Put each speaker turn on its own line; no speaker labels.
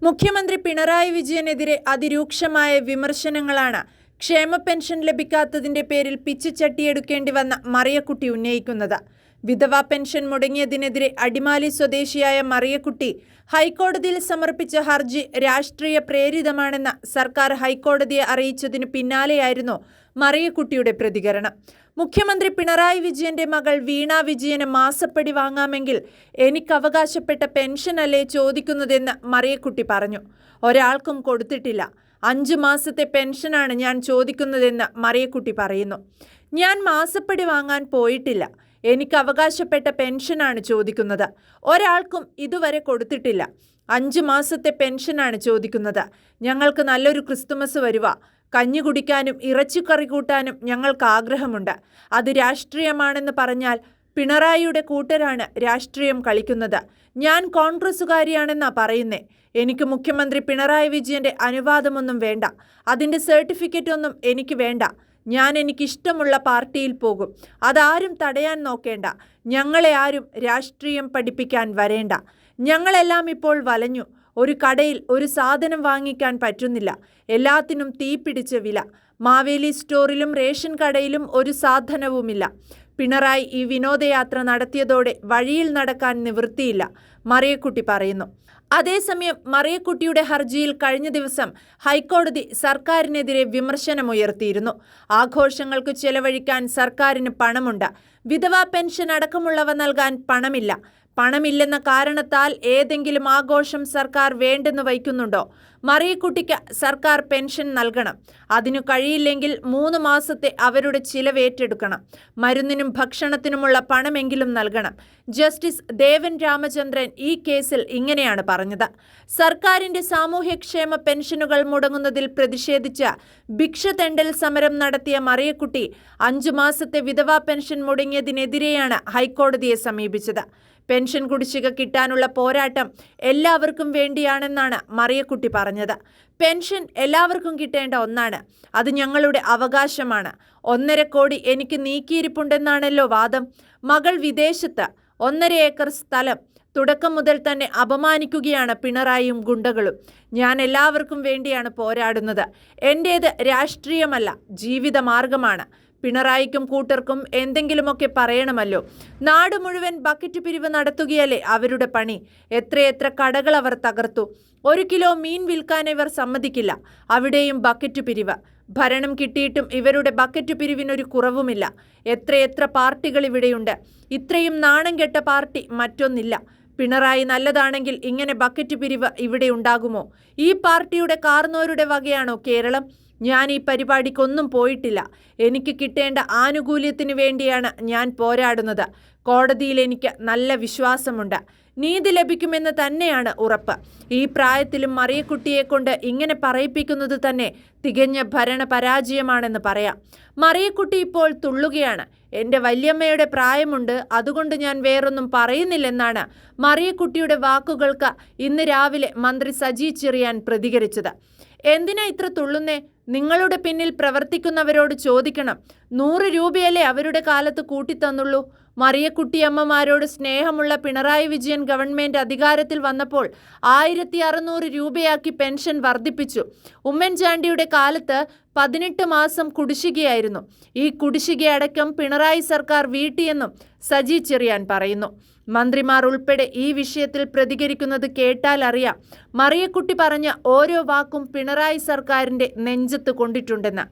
മുഖ്യമന്ത്രി പിണറായി വിജയനെതിരെ അതിരൂക്ഷമായ വിമർശനങ്ങളാണ് ക്ഷേമ പെൻഷൻ ലഭിക്കാത്തതിന്റെ പേരിൽ പിച്ചുചട്ടിയെടുക്കേണ്ടി വന്ന മറിയക്കുട്ടി ഉന്നയിക്കുന്നത്. വിധവാ പെൻഷൻ മുടങ്ങിയതിനെതിരെ അടിമാലി സ്വദേശിയായ മറിയക്കുട്ടി ഹൈക്കോടതിയിൽ സമർപ്പിച്ച ഹർജി രാഷ്ട്രീയ പ്രേരിതമാണെന്ന് സർക്കാർ ഹൈക്കോടതിയെ അറിയിച്ചതിനു പിന്നാലെയായിരുന്നു മറിയക്കുട്ടിയുടെ പ്രതികരണം. മുഖ്യമന്ത്രി പിണറായി വിജയന്റെ മകൾ വീണ വിജയന് മാസപ്പടി വാങ്ങാമെങ്കിൽ എനിക്ക് അവകാശപ്പെട്ട പെൻഷനല്ലേ ചോദിക്കുന്നതെന്ന് മറിയക്കുട്ടി പറഞ്ഞു. ഒരാൾക്കും കൊടുത്തിട്ടില്ല. 5 മാസത്തെ പെൻഷനാണ് ഞാൻ ചോദിക്കുന്നതെന്ന് മറിയക്കുട്ടി പറയുന്നു. ഞാൻ മാസപ്പടി വാങ്ങാൻ പോയിട്ടില്ല. എനിക്ക് അവകാശപ്പെട്ട പെൻഷനാണ് ചോദിക്കുന്നത്. ഒരാൾക്കും ഇതുവരെ കൊടുത്തിട്ടില്ല. 5 മാസത്തെ പെൻഷനാണ് ചോദിക്കുന്നത്. ഞങ്ങൾക്ക് നല്ലൊരു ക്രിസ്തുമസ് വരുക. കഞ്ഞി കുടിക്കാനും ഇറച്ചിക്കറി കൂട്ടാനും ഞങ്ങൾക്ക് ആഗ്രഹമുണ്ട്. അത് രാഷ്ട്രീയമാണെന്ന് പറഞ്ഞാൽ പിണറായിയുടെ കൂട്ടരാണ് രാഷ്ട്രീയം കളിക്കുന്നത്. ഞാൻ കോൺഗ്രസുകാരിയാണെന്നാ പറയുന്നേ. എനിക്ക് മുഖ്യമന്ത്രി പിണറായി വിജയന്റെ അനുവാദമൊന്നും വേണ്ട. അതിൻ്റെ സർട്ടിഫിക്കറ്റ് ഒന്നും എനിക്ക് വേണ്ട. ഞാൻ എനിക്കിഷ്ടമുള്ള പാർട്ടിയിൽ പോകും. അതാരും തടയാൻ നോക്കേണ്ട. ഞങ്ങളെ ആരും രാഷ്ട്രീയം പഠിപ്പിക്കാൻ വരേണ്ട. ഞങ്ങളെല്ലാം ഇപ്പോൾ വലഞ്ഞു. ഒരു കടയിൽ ഒരു സാധനം വാങ്ങിക്കാൻ പറ്റുന്നില്ല. എല്ലാത്തിനും തീപിടിച്ച വില. മാവേലി സ്റ്റോറിലും റേഷൻ കടയിലും ഒരു സാധനവുമില്ല. പിണറായി ഈ വിനോദയാത്ര നടത്തിയതോടെ വഴിയിൽ നടക്കാൻ നിവൃത്തിയില്ല, മറിയക്കുട്ടി പറയുന്നു. അതേസമയം മറിയക്കുട്ടിയുടെ ഹർജിയിൽ കഴിഞ്ഞ ദിവസം ഹൈക്കോടതി സർക്കാരിനെതിരെ വിമർശനമുയർത്തിയിരുന്നു. ആഘോഷങ്ങൾക്ക് ചെലവഴിക്കാൻ സർക്കാരിന് പണമുണ്ട്. വിധവാ പെൻഷൻ അടക്കമുള്ളവ നൽകാൻ പണമില്ല. പണമില്ലെന്ന കാരണത്താൽ ഏതെങ്കിലും ആഘോഷം സർക്കാർ വേണ്ടെന്ന് വയ്ക്കുന്നുണ്ടോ? മറിയക്കുട്ടിക്ക് സർക്കാർ പെൻഷൻ നൽകണം. അതിനു കഴിയില്ലെങ്കിൽ 3 മാസത്തെ അവരുടെ ചിലവേറ്റെടുക്കണം. മരുന്നിനും ഭക്ഷണത്തിനുമുള്ള പണമെങ്കിലും നൽകണം. ജസ്റ്റിസ് ദേവൻ രാമചന്ദ്രൻ ഈ കേസിൽ ഇങ്ങനെയാണ് പറഞ്ഞത്. സർക്കാരിന്റെ സാമൂഹ്യക്ഷേമ പെൻഷനുകൾ മുടങ്ങുന്നതിൽ പ്രതിഷേധിച്ച് ഭിക്ഷ തെണ്ടൽ സമരം നടത്തിയ മറിയക്കുട്ടി 5 മാസത്തെ വിധവാ പെൻഷൻ മുടങ്ങിയതിനെതിരെയാണ് ഹൈക്കോടതിയെ സമീപിച്ചത്. പെൻഷൻ കുടിശ്ശിക കിട്ടാനുള്ള പോരാട്ടം എല്ലാവർക്കും വേണ്ടിയാണെന്നാണ് മറിയക്കുട്ടി പറഞ്ഞത്. പെൻഷൻ എല്ലാവർക്കും കിട്ടേണ്ട ഒന്നാണ്. അത് ഞങ്ങളുടെ അവകാശമാണ്. 1.5 കോടി എനിക്ക് നീക്കിയിരിപ്പുണ്ടെന്നാണല്ലോ വാദം. മകൾ വിദേശത്ത്, 1.5 ഏക്കർ സ്ഥലം. തുടക്കം മുതൽ തന്നെ അപമാനിക്കുകയാണ് പിണറായിയും ഗുണ്ടകളും. ഞാൻ എല്ലാവർക്കും വേണ്ടിയാണ് പോരാടുന്നത്. എൻ്റേത് രാഷ്ട്രീയമല്ല, ജീവിതമാർഗമാണ്. പിണറായിക്കും കൂട്ടർക്കും എന്തെങ്കിലുമൊക്കെ പറയണമല്ലോ. നാട് മുഴുവൻ ബക്കറ്റ് പിരിവ് നടത്തുകയല്ലേ അവരുടെ പണി. എത്രയെത്ര കടകൾ അവർ തകർത്തു. 1 കിലോ മീൻ വിൽക്കാൻ ഇവർ സമ്മതിക്കില്ല. അവിടെയും ബക്കറ്റ് പിരിവ്. ഭരണം കിട്ടിയിട്ടും ഇവരുടെ ബക്കറ്റ് പിരിവിനൊരു കുറവുമില്ല. എത്രയെത്ര പാർട്ടികൾ ഇവിടെയുണ്ട്. ഇത്രയും നാണം കെട്ട പാർട്ടി മറ്റൊന്നില്ല. പിണറായി നല്ലതാണെങ്കിൽ ഇങ്ങനെ ബക്കറ്റ് പിരിവ് ഇവിടെ ഉണ്ടാകുമോ? ഈ പാർട്ടിയുടെ കാർന്നോരുടെ വകയാണോ കേരളം? ഞാൻ ഈ പരിപാടിക്കൊന്നും പോയിട്ടില്ല. എനിക്ക് കിട്ടേണ്ട ആനുകൂല്യത്തിന് വേണ്ടിയാണ് ഞാൻ പോരാടുന്നത്. കോടതിയിൽ എനിക്ക് നല്ല വിശ്വാസമുണ്ട്. നീതി ലഭിക്കുമെന്ന് തന്നെയാണ് ഉറപ്പ്. ഈ പ്രായത്തിലും മറിയക്കുട്ടിയെ കൊണ്ട് ഇങ്ങനെ പറയിപ്പിക്കുന്നത് തന്നെ തികഞ്ഞ ഭരണ പരാജയമാണെന്ന് പറയാം. മറിയക്കുട്ടി ഇപ്പോൾ തുള്ളുകയാണ്. എൻ്റെ വല്യമ്മയുടെ പ്രായമുണ്ട്, അതുകൊണ്ട് ഞാൻ വേറൊന്നും പറയുന്നില്ലെന്നാണ് മറിയക്കുട്ടിയുടെ വാക്കുകൾക്ക് ഇന്ന് രാവിലെ മന്ത്രി സജി ചെറിയാൻ പ്രതികരിച്ചത്. എന്തിനാ ഇത്ര തുള്ളുന്നേ? നിങ്ങളുടെ പിന്നിൽ പ്രവർത്തിക്കുന്നവരോട് ചോദിക്കണം. 100 രൂപയല്ലേ അവരുടെ കാലത്ത് കൂട്ടിത്തന്നുള്ളൂ. മറിയക്കുട്ടിയമ്മമാരോട് സ്നേഹമുള്ള പിണറായി വിജയൻ ഗവൺമെൻറ് അധികാരത്തിൽ വന്നപ്പോൾ 1600 രൂപയാക്കി പെൻഷൻ വർദ്ധിപ്പിച്ചു. ഉമ്മൻചാണ്ടിയുടെ കാലത്ത് 18 മാസം കുടിശ്ശികയായിരുന്നു. ഈ കുടിശ്ശികയടക്കം പിണറായി സർക്കാർ വീട്ടിയെന്നും സജി ചെറിയാൻ പറയുന്നു. മന്ത്രിമാർ ഉൾപ്പെടെ ഈ വിഷയത്തിൽ പ്രതികരിക്കുന്നത് കേട്ടാൽ അറിയാം മറിയക്കുട്ടി പറഞ്ഞ ഓരോ വാക്കും പിണറായി സർക്കാരിൻ്റെ നെഞ്ചത്ത് കൊണ്ടിട്ടുണ്ടെന്ന്.